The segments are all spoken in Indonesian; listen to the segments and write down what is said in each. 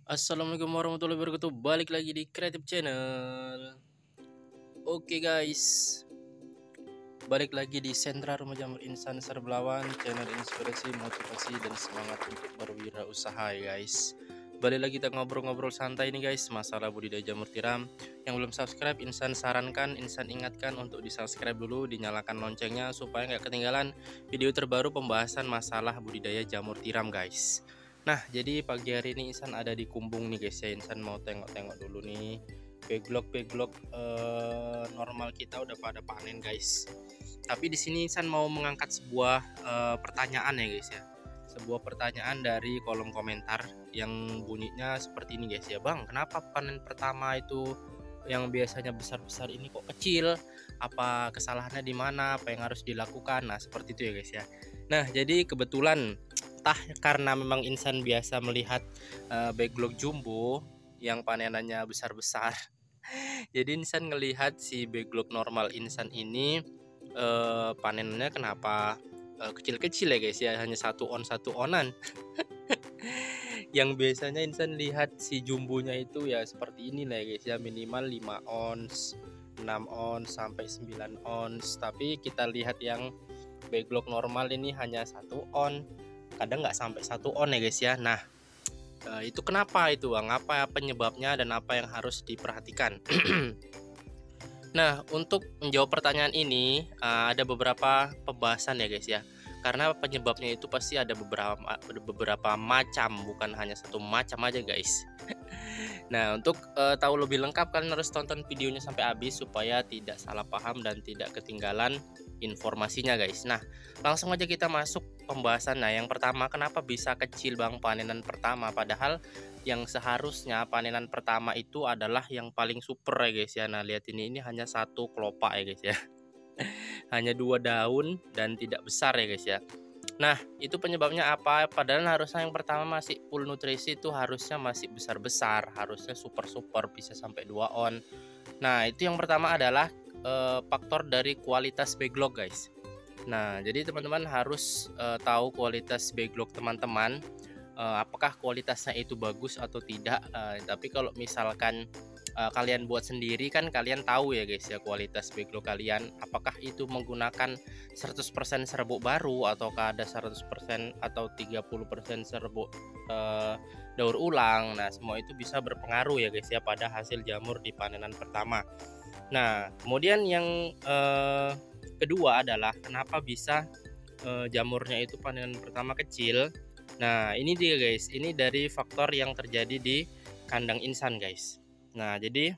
Assalamualaikum warahmatullahi wabarakatuh. Balik lagi di Creative Channel. Oke guys, balik lagi di Sentra Rumah Jamur Insan Serbelawan, channel inspirasi, motivasi, dan semangat untuk berwirausaha ya guys. Balik lagi kita ngobrol-ngobrol santai nih guys, masalah budidaya jamur tiram. Yang belum subscribe, Insan sarankan, Insan ingatkan untuk di subscribe dulu, dinyalakan loncengnya supaya nggak ketinggalan video terbaru pembahasan masalah budidaya jamur tiram guys. Nah, jadi pagi hari ini Insan ada di Kumbung nih guys ya. Insan mau tengok-tengok dulu nih. Backlog normal kita udah pada panen guys. Tapi di sini Insan mau mengangkat sebuah pertanyaan ya guys ya. Sebuah pertanyaan dari kolom komentar yang bunyinya seperti ini guys ya. Bang, kenapa panen pertama itu yang biasanya besar-besar ini kok kecil? Apa kesalahannya di mana? Apa yang harus dilakukan? Nah, seperti itu ya guys ya. Nah, jadi kebetulan entah karena memang Insan biasa melihat backlog jumbo yang panenannya besar-besar. Jadi Insan ngelihat si backlog normal Insan ini panenannya kenapa kecil-kecil ya guys ya, hanya satu onan. Yang biasanya Insan lihat si jumbonya itu ya seperti ini lah ya guys ya, minimal 5 ons, 6 ons sampai 9 ons. Tapi kita lihat yang backlog normal ini hanya 1 on, kadang nggak sampai 1 on ya guys ya. Nah, itu kenapa itu Bang? Apa penyebabnya dan apa yang harus diperhatikan? Nah, untuk menjawab pertanyaan ini ada beberapa pembahasan ya guys ya. Karena penyebabnya itu pasti ada beberapa macam, bukan hanya satu macam aja guys. Nah, untuk tahu lebih lengkap kalian harus tonton videonya sampai habis supaya tidak salah paham dan tidak ketinggalan informasinya guys. Nah, langsung aja kita masuk pembahasan. Nah, yang pertama, kenapa bisa kecil Bang panenan pertama, padahal yang seharusnya panenan pertama itu adalah yang paling super ya guys ya. Nah, lihat ini hanya satu kelopak ya guys ya. Hanya 2 daun dan tidak besar ya guys ya. Nah, itu penyebabnya apa? Padahal harusnya yang pertama masih full nutrisi, itu harusnya masih besar-besar, harusnya super-super bisa sampai 2 on. Nah, itu yang pertama adalah faktor dari kualitas backlog guys. Nah, jadi teman-teman harus tahu kualitas backlog teman-teman, apakah kualitasnya itu bagus atau tidak. Tapi kalau misalkan kalian buat sendiri kan kalian tahu ya guys ya kualitas backlog kalian, apakah itu menggunakan 100% serbuk baru ataukah ada 100% atau 30% serbuk daur ulang. Nah, semua itu bisa berpengaruh ya guys ya pada hasil jamur di panenan pertama. Nah, kemudian yang kedua adalah kenapa bisa jamurnya itu panenan pertama kecil. Nah, ini dia guys, ini dari faktor yang terjadi di kandang Insan guys. Nah, jadi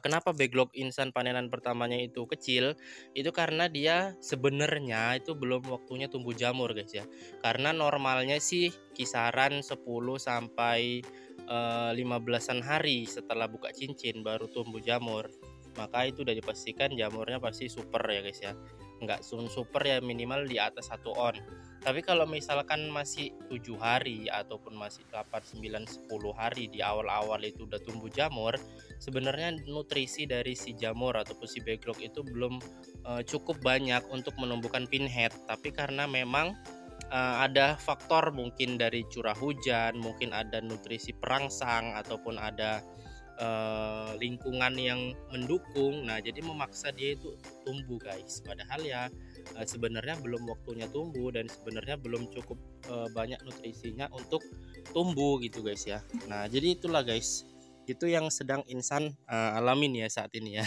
kenapa backlog Insan panenan pertamanya itu kecil? Itu karena dia sebenarnya itu belum waktunya tumbuh jamur guys ya. Karena normalnya sih kisaran 10 sampai 15-an hari setelah buka cincin baru tumbuh jamur. Maka itu udah dipastikan jamurnya pasti super ya guys ya. Enggak super ya, minimal di atas 1 on. Tapi kalau misalkan masih 7 hari ataupun masih 8, 9, 10 hari di awal-awal itu udah tumbuh jamur, sebenarnya nutrisi dari si jamur ataupun si backlog itu belum cukup banyak untuk menumbuhkan pinhead. Tapi karena memang ada faktor mungkin dari curah hujan, mungkin ada nutrisi perangsang ataupun ada lingkungan yang mendukung. Nah, jadi memaksa dia itu tumbuh guys, padahal ya sebenarnya belum waktunya tumbuh dan sebenarnya belum cukup banyak nutrisinya untuk tumbuh gitu guys ya. Nah, jadi itulah guys, itu yang sedang Insan alamin ya saat ini ya.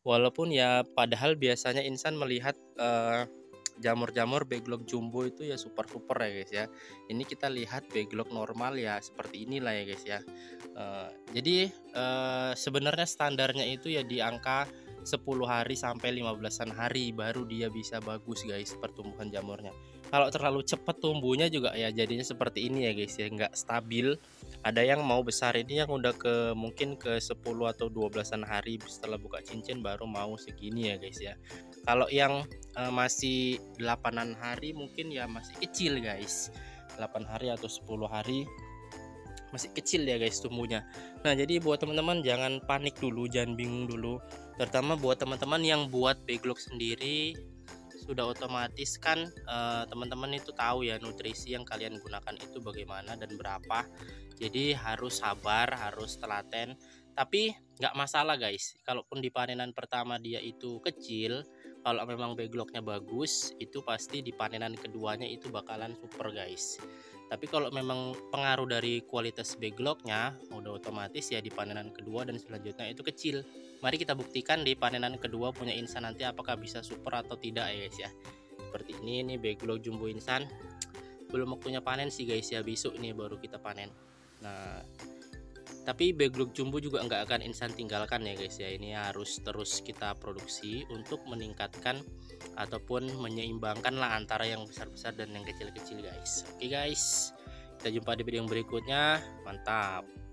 Walaupun ya padahal biasanya Insan melihat jamur-jamur backlog jumbo itu ya super ya guys ya. Ini kita lihat backlog normal ya seperti inilah ya guys ya. Jadi sebenarnya standarnya itu ya di angka 10 hari sampai 15-an hari baru dia bisa bagus guys pertumbuhan jamurnya. Kalau terlalu cepat tumbuhnya juga ya jadinya seperti ini ya guys ya, nggak stabil. Ada yang mau besar ini yang udah mungkin ke 10 atau 12-an hari setelah buka cincin baru mau segini ya guys ya. Kalau yang masih 8-an hari mungkin ya masih kecil guys. 8 hari atau 10 hari masih kecil ya guys tumbuhnya. Nah, jadi buat teman-teman jangan panik dulu, jangan bingung dulu. Terutama buat teman-teman yang buat backlog sendiri, sudah otomatis kan teman-teman itu tahu ya nutrisi yang kalian gunakan itu bagaimana dan berapa. Jadi harus sabar, harus telaten. Tapi nggak masalah guys, kalaupun di panenan pertama dia itu kecil, kalau memang backlognya bagus, itu pasti di panenan keduanya itu bakalan super guys. Tapi kalau memang pengaruh dari kualitas backlognya, udah otomatis ya di panenan kedua dan selanjutnya itu kecil. Mari kita buktikan di panenan kedua punya insan nanti apakah bisa super atau tidak ya guys ya. Seperti ini nih backlog jumbo insan. Belum waktunya panen sih guys ya, besok nih baru kita panen. Nah, tapi backlog jumbo juga nggak akan insan tinggalkan ya guys ya. Ini harus terus kita produksi untuk meningkatkan ataupun menyeimbangkan lah antara yang besar-besar dan yang kecil-kecil guys. Oke guys, kita jumpa di video yang berikutnya. Mantap.